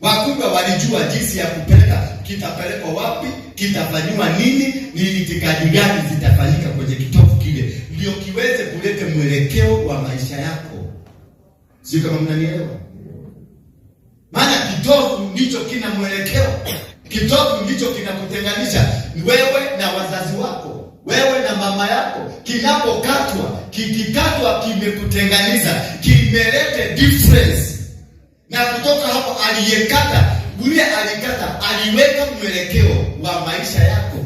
A: Wakunga walijua jinsi ya kupeleka, kitapelekwa wapi, kitafanywa nini, ni itikadi gani zitafanyika kwenye kitovu kile, ndio kiweze kuleta mwelekeo wa maisha yako. Sio kama mnanielewa? Maana kitovu ndicho kina mwelekeo. Kitovu ndicho kinakutenganisha wewe na wazazi wako, wewe na mama yako. Kinapokatwa, kikikatwa kimekutenganisha, kimelete difference. Na kutoka hapo aliyekata, yule alikata aliweka mwelekeo wa maisha yako.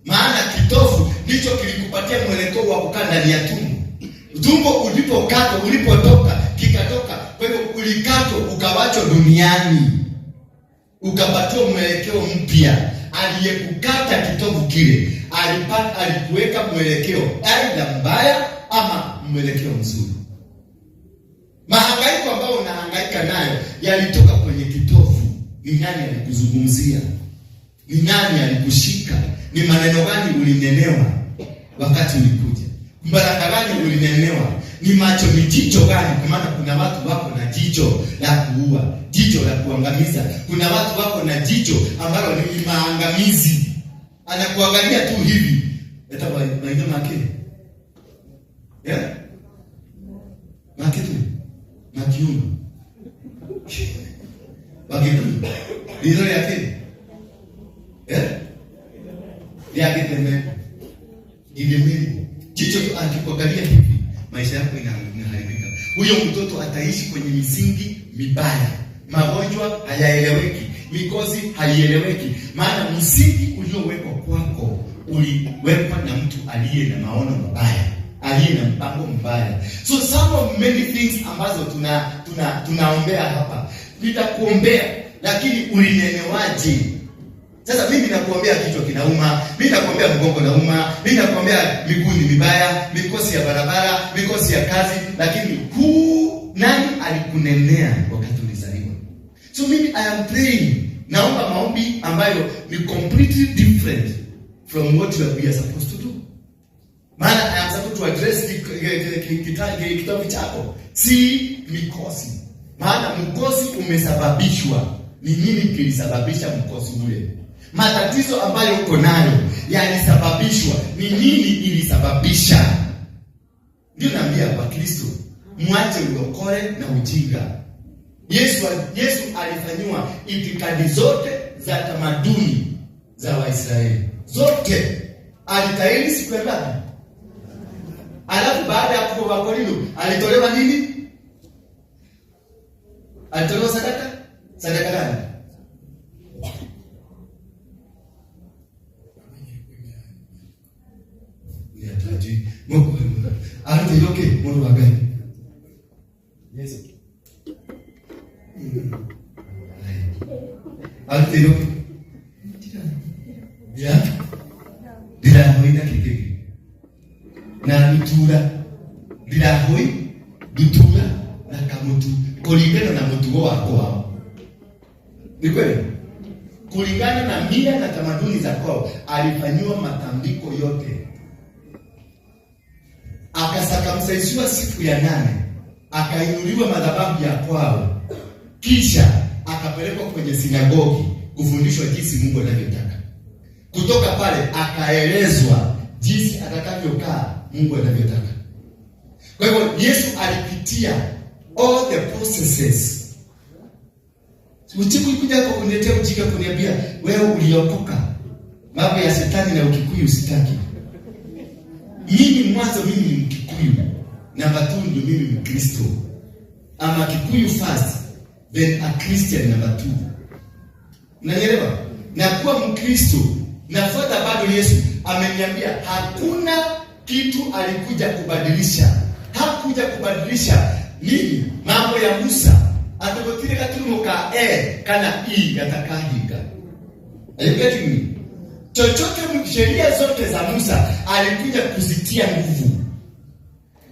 A: Maana kitovu ndicho kilikupatia mwelekeo wa kukaa ndani ya tumbo. Tumbo ulipokatwa, ulipotoka, kikatoka. Kwa hivyo ulikatwa ukawachwa duniani, ukapatiwa mwelekeo mpya. Aliyekukata kitovu kile alikuweka mwelekeo aidha mbaya ama mwelekeo mzuri. Mahangaiko ambayo unahangaika nayo yalitoka kwenye kitovu. Ni nani alikuzungumzia? Ni nani alikushika? Ni maneno gani ulinenewa wakati ulikuja? Baraka gani ulinenewa? Ni macho, ni jicho gani? Kwa maana kuna watu wako na jicho la kuua, jicho la kuangamiza. Kuna watu wako na jicho ambalo ni maangamizi. Anakuangalia tu hivi. Eta maana makini. Makini. Makiuno. Wakiuno. Ndio yake. Yake tena. Ile jicho tu akikuangalia hivi, maisha yako inaharibika. Huyo mtoto ataishi kwenye misingi mibaya. Magonjwa hayaeleweki, mikosi haieleweki. Maana msingi uliowekwa kwako uliwekwa na mtu aliye na maono mabaya, aliye na mpango mbaya. So some of many things ambazo tunaombea hapa, nitakuombea, lakini ulinenewaje? Sasa mimi nakuombea kichwa kinauma, mimi nakuombea mgongo nauma, mimi nakuombea miguu ni mibaya, mikosi ya barabara, mikosi ya kazi, lakini nani alikunenea wakati ulizaliwa? So mimi I am praying, naomba maombi ambayo ni completely different from what we are supposed to do. Maana I am supposed to address kitabu chako, si mikosi. Maana mkosi umesababishwa. Ni nini kilisababisha mkosi ule? Matatizo ambayo uko nayo yalisababishwa. Ni nini ilisababisha? Ndio naambia kwa Kristo, mwache ulokole na ujinga. Yesu alifanywa itikadi zote za tamaduni za Waisraeli. Zote. Alitairi siku ya ngapi? Alafu baada ya kufa kwa Korino, alitolewa nini? Alitolewa sadaka? Sadaka gani? Ni ataji. Mungu. Alitoke Mungu wa gani? Yesu. Alitoke. Ya. Bila hoina kikiki. Na lutura. Bila hoi, lutura na kamutu. Kulingana na mtu wako. Ni kweli? Kulingana na mila na tamaduni za kwao, alifanywa matambiko yote. Akasakamsaisiwa siku ya 8. Akainuliwa madhabahu ya kwao. Kisha akapelekwa kwenye sinagogi kufundishwa jinsi Mungu anavyotaka. Kutoka pale akaelezwa jinsi atakavyokaa Mungu anavyotaka. Kwa hivyo Yesu alipitia all the processes. Usiku kuja kwa kuniletea ujinga kuniambia wewe uliokoka. Mambo ya shetani na ukikuyu sitaki. Mimi mwanzo mimi ni Mkikuyu. Namba 2 ndio mimi Mkristo. Ama Kikuyu first, then a Christian number 2. Unanielewa? Na kuwa Mkristo, nafuata bado Yesu ameniambia hakuna kitu alikuja kubadilisha. Hakuja kubadilisha nini? Mambo ya Musa. Atokotire katumuka kana yatakahinga. Are you getting me? Chochote sheria zote za Musa alikuja kuzitia nguvu.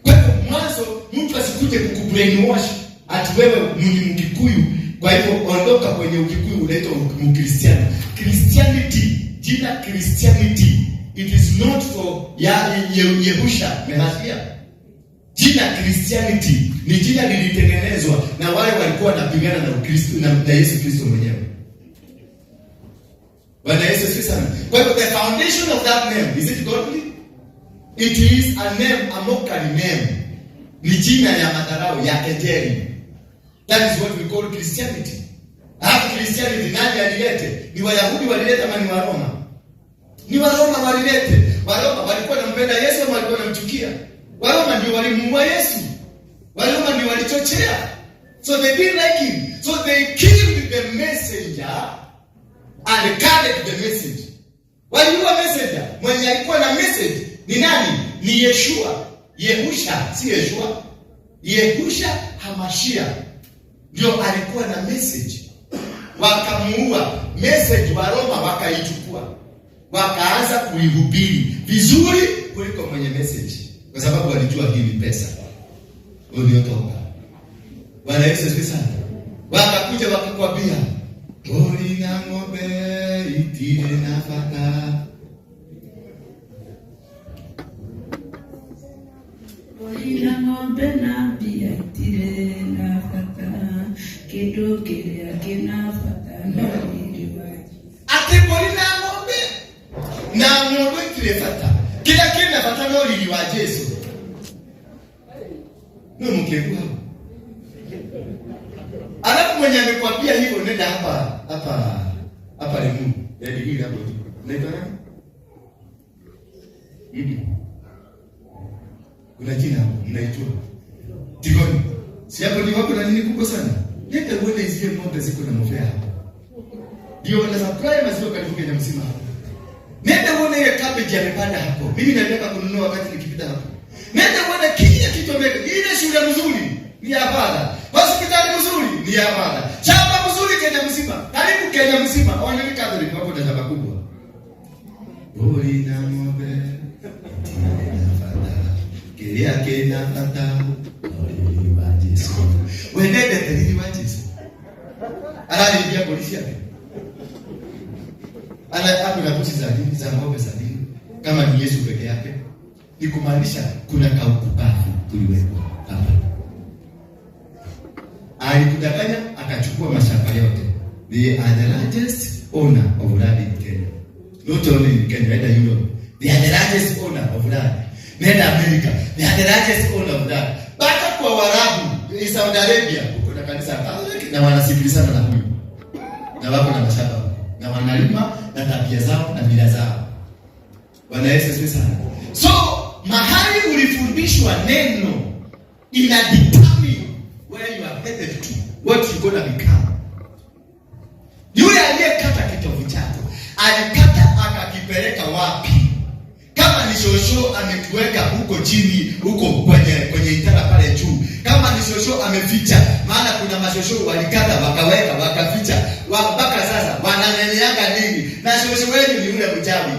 A: Kwa hivyo mwanzo mtu asikuje kukubrainwash ati wewe ni Mkikuyu Kwa hivyo ondoka kwenye Ukikuyu unaitwa Mkristiano. Christianity, jina Christianity, it is not for Yehusha Mehashia. Jina Christianity ni jina lilitengenezwa na wale walikuwa wanapigana na Ukristo na Yesu Kristo mwenyewe. Bwana Yesu asifiwe. Kwa hivyo the foundation of that name, is it godly? It is a name, a mockery name. Ni jina ya madharau, ya kejeli. That is what we call Christianity. Hapo Christianity nani alilete? Ni Wayahudi walileta ama ni Waroma? Ni Waroma walilete. Waroma walikuwa wanampenda Yesu ama walikuwa wanamchukia? Waroma ndio walimuua Yesu. Waroma ndio walichochea. So they didn't like him. So they killed the messenger and carried the message. Waliua messenger. Mwenye alikuwa na message ni nani? Ni Yeshua. Yehusha, si Yeshua. Yehusha Hamashia ndio alikuwa na message. Wakamuua message, wa Roma wakaichukua, wakaanza kuihubiri vizuri kuliko mwenye message, kwa sababu walijua hii ni pesa uliotoka. Bwana Yesu asifiwe sana. Wakakuja wakakwambia tori na ng'ombe itire na fata, tori na ng'ombe na pia itire na fata, kitu kile kina fata na iliwaji. Ati tori na ng'ombe na ng'ombe itire fata, kila kina fata na iliwaji Yesu. Ni mkegua. Alafu mwenye amekwambia hivyo nenda hapa lemu. Yaani hii hapo. Nenda. Kuna jina hapo mnaitwa Tigoni. Si hapo ni wako na nini kubwa sana? Nenda uone hizo ng'ombe ziko na mofea hapo. Ndio na supply mazio karibu Kenya mzima hapo. Nenda uone ile cabbage amepanda hapo. Mimi nataka kununua wakati nikipita hapo. Nenda uone kile kitu mbele. Ile shule mzuri ni hapa. Hospitali mzuri ni hapa. Shamba mzuri Kenya mzima. Karibu Kenya mzima. Hawana ni Catholic hapo na shamba kubwa. Boli na ng'ombe. Na fata. Kilia Kenya fata. Boli wa Yesu. Wewe tena wa Yesu. Analibia polisi yake. Hapo na polisi za ng'ombe za dini. Kama ni Yesu peke yake. Ni kumaanisha kuna kaukubafu kuliwekwa hapa. Alikudanganya akachukua mashamba yote. They are the largest owner of land in Kenya. Not only in Kenya, either Europe. They are the largest owner of land. Nenda America. They are the largest owner of land. Baka kwa Waarabu, in Saudi Arabia, kuna kanisa Catholic na wanasikilizana na huyu. Na wako na mashamba. Na wanalima na tabia zao na mila zao. Bwana Yesu asifiwe sana. So, mahali ulifundishwa neno ina determine where you are headed to, what you gonna become. Yule aliyekata kitovu chako, alikata akakipeleka wapi? Kama ni shosho amekiweka huko chini, huko kwenye itara pale juu. Kama ni shosho ameficha, maana kuna mashosho walikata wakaweka wakaficha. Mpaka sasa wananeneanga nini? Na shosho wenu ni yule mchawi.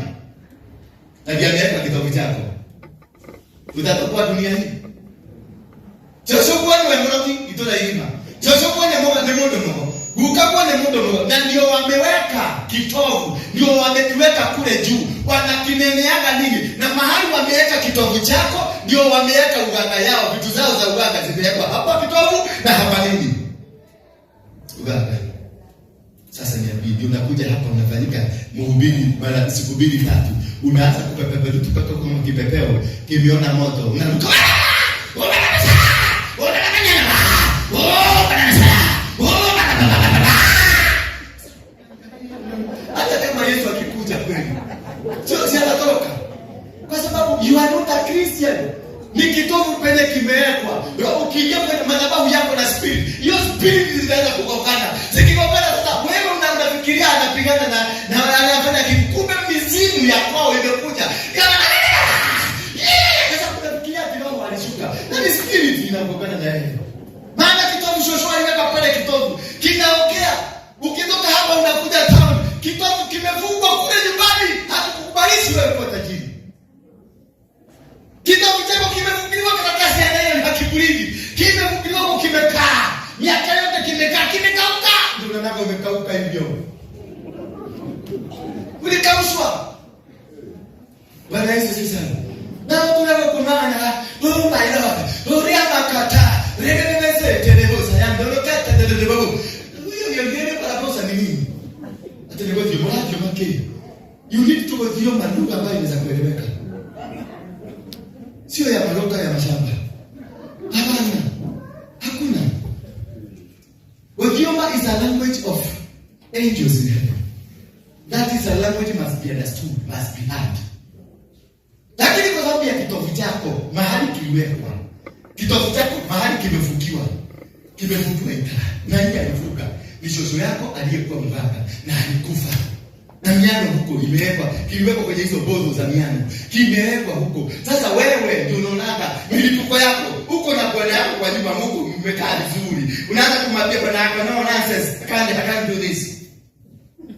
A: Ndio ameweka kitovu chako. Utatoka dunia hii. Shosho kwa ni mroki itola ima. Shosho kwa ni modo. Ukakwa ni modo. Na ndio wameweka kitovu. Ndio wamekiweka kule juu. Wanakineneaga nini? Na mahali wameweka kitovu chako ndio wameweka uganga yao. Vitu zao za uganga zimewekwa hapa kitovu na hapa nini? Uganga. Sasa niambie, unakuja hapa unafanyika mhubiri mara siku 2 3. Unaanza kupepea tu kama kipepeo kimeona moto. Unaruka. Hata kama Yesu akikuja kweli, sio atatoka. Kwa sababu you are not a Christian. Ni kitovu penye kimewekwa. Ukiingia kwenye madhabahu yako na spirit, hiyo spirit zinaanza kukokana. Zikikokana sasa wewe unafikiria anapigana na anafanya kikumbe mizimu ya kwao imekuja. Sasa unafikiria kidogo alishuka. Na ni spirit inakokana na yeye. Maana kitovu shosho aliweka pale kitovu. Kinaokea. Ukitoka hapa unakuja town. Kitovu kimefungwa kule nyumbani. Hatukukubalishi wewe kwa tajiri. Kitovu chako kimefungiliwa karatasi ya neno na kiburi. Kimefungiliwa kimekaa. Miaka yote kimekauka. mlango umekauka hivyo. Ulikaushwa. Bwana Yesu sana. Na tunao kumana, oh my Lord, uria makata, regemeze telebosa ya ndolokata telebogo. Huyo yengine para bosa ni nini? Atelebogo mwaje make. You need to go through manduga ambayo inaweza kueleweka. Sio ya maroka ya mashamba. Hapana. Hakuna. Ogioma is a language of angels in heaven. That is a language must be understood, must be heard. Lakini kwa sababu ya kitovu chako mahali kiliwekwa, kitovu chako mahali kimefukiwa na yeye alifuka ni shosho yako aliyekuwa mbaba na alikufa. Na miano huko kiliwekwa kwenye hizo bozo za miano. Kimewekwa huko. Sasa wewe ndio unaona milipuko yako huko na bwana yako kwa nyumba Mungu mmekaa vizuri. Unaanza kumwambia bwana yako no nonsense. I can't do this.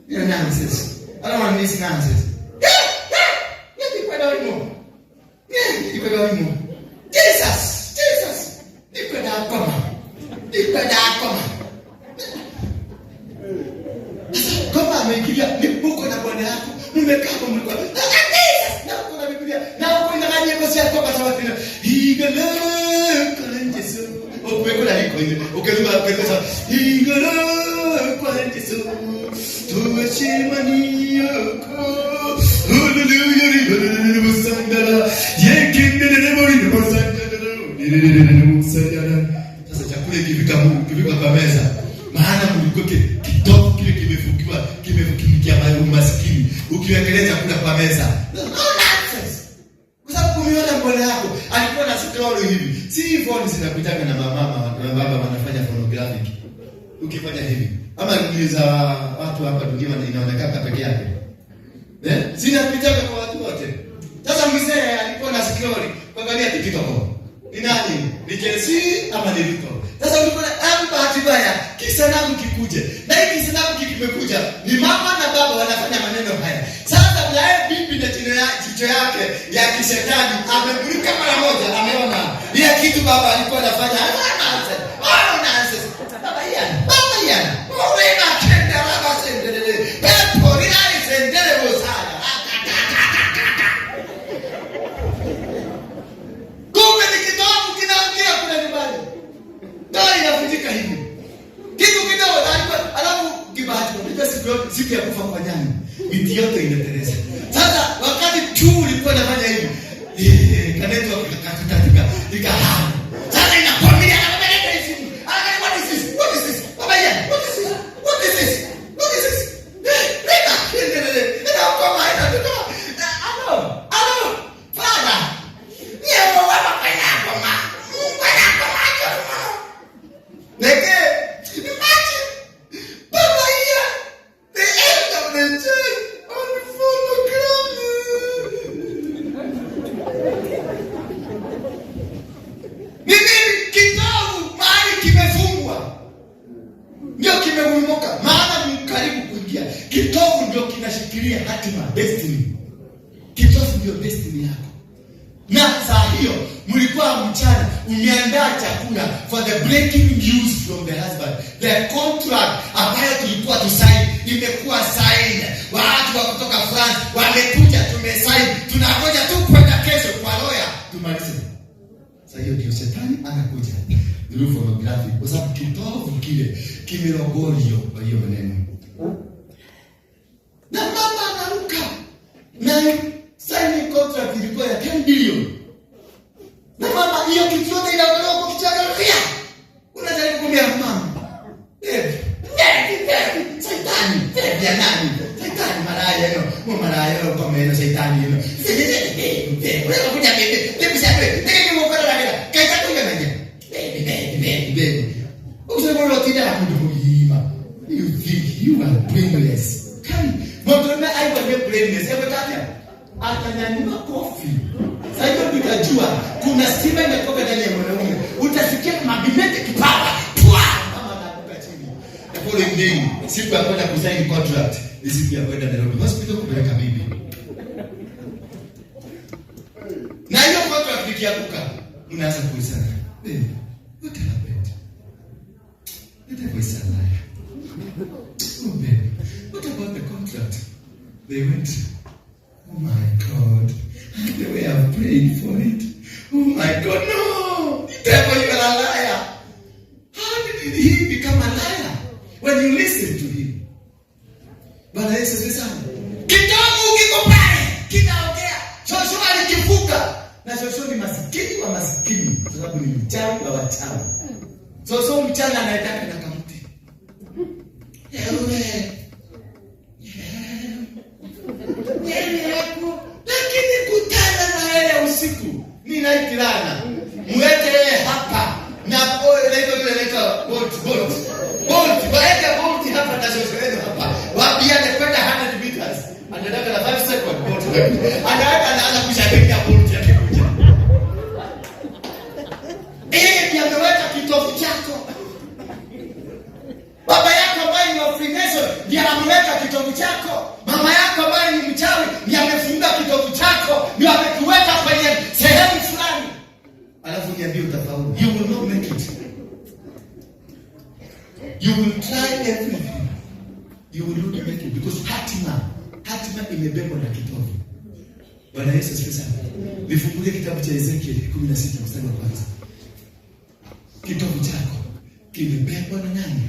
A: You know nonsense. I don't want this nonsense. Jesus. Kama amekilia mipuko na bwana yako, mmekaa kwa mlikuwa. Na kuna Biblia. Na kuna nani yako si kwa sababu tena. Igala kwa Yesu. Ukwe kuna liko ile. Ukiruka kwa Yesu. Igala kwa Yesu. Tuwachimani yako. Hallelujah. Musangala. Yekinde mori musangala. Sasa chakula kifika kwa meza. Maana mlikoke kitofu kile kimefukiwa mayo maskini. Ukiwekelea chakula kwa meza. No nonsense. Kwa sababu kumiona mbele yako alikuwa na scroll hivi. Si phone zinapitana na mama na baba wanafanya pornographic. Ukifanya hivi. Ama ngiliza watu hapa dunia inaonekana peke yake. Zinapitana kwa watu wote. Sasa mzee alikuwa na scroll kuangalia TikTok. Ni nani? Ni Chelsea ama ni Rico? Sasa ulikuwa bahati mbaya kisanamu kikuje. Na hiki kisanamu kimekuja ni mama na baba wanafanya maneno haya. Sasa naye bibi na jicho yake ya kishetani amegurika mara moja ameona ile kitu baba alikuwa anafanya. Nonsense. Baba yana. Wewe na kenda baba sendele. Pepo ni nani sendele bosana. Kumbe ni kitabu kinaongea kuna nyumbani. Ndio inafutika hivi. Kitu kidogo alafu kibahati kwa siku ya kufa kwa nyani. Miti yote inatereza. Sasa wakati tu ulikuwa unafanya hivi. Kanetwa katika ikahamu. Sasa inakwambia anapeleka hivi. What is this? Baba ya, what is this? Nenda kama ina ndio. Alo. Fara. Niyo wapa kaya kama. Neke, imagine, Baba here, the end of the day on the phonogram. Nini kitabu mahali kimefungwa, ndio kimemumuka, maana ni karibu kuingia. Kitabu ndio kinashikilia hatima, destiny. Kitabu ndio destiny yako. Na saa hiyo mlikuwa mchana umeandaa chakula for the breaking news from the husband. The contract ambayo tulikuwa tusaini imekuwa signed. Watu wa kutoka France wamekuja tumesign. Tunangoja tu kwenda kesho kwa lawyer tumalize. Sasa hiyo ndio shetani anakuja. Through pornography. Kwa sababu kitovu kile kimerogorio kwa hiyo maneno. Na mama anaruka. Na signing contract ilikuwa ya 10 billion. Na mama hiyo kitu yote inaondoka kwa kichagalia. Unajaribu kumwambia mama. Shetani, ya nani? Shetani maraya kwa meno shetani hiyo. Wewe kuja bebe. Bebe sasa. Ndio mkono la bila. Kaita tu nganja. Bebe. Usema leo tida kuduhima. You think you are blameless. Kani, mbona aiwa blameless? Hebu taja. Atanyanyua kofi. Sasa hiyo tutajua kuna stima imetoka ndani ya mwanaume. Utasikia mabimete kipapa. Kama anakuka chini. The following day, siku ya kwenda kusign contract, ni siku ya kwenda Nairobi hospital kupeleka bibi. Na hiyo contract ikianguka, unaanza kuisana. What happened? Ndio kwa sana. They went, oh my God, the way I've prayed for it. Oh my God, no! The devil, you are a liar. How did he become a liar? When you listen to him. Bwana Yesu sasa. Kitabu kiko pale, kinaongea. Shosho alikifuka. Na shosho ni masikini wa masikini, sababu ni mchawi wa wachawi. Shosho mchana anaitaka na kamuti. Lakini kutana na yeye usiku. Ninaikilana. Mweke yeye hapa. Na leta bolt. Waeke bolt hapa na shosho yenu hapa. Wapiane kwenda 100 meters. Anataka na 5 seconds bolt. Anaanza kushabikia bolt yake kuja. Ndiye ameweka kitovu chako. Baba yako ambaye ni Freemason ndiye ameweka kitovu chako. Mama yako ambaye ni mchawi ndiye amefunga kitovu chako. Ndiye amekuweka kwenye sehemu fulani. Alafu niambie utafaulu. You will not make it. You will try everything. You will not make it because hatima imebebwa na kitovu. Bwana Yesu asifiwe. Nifungulie kitabu cha Ezekiel 16 mstari wa 1. Kitovu chako kimebebwa na nani?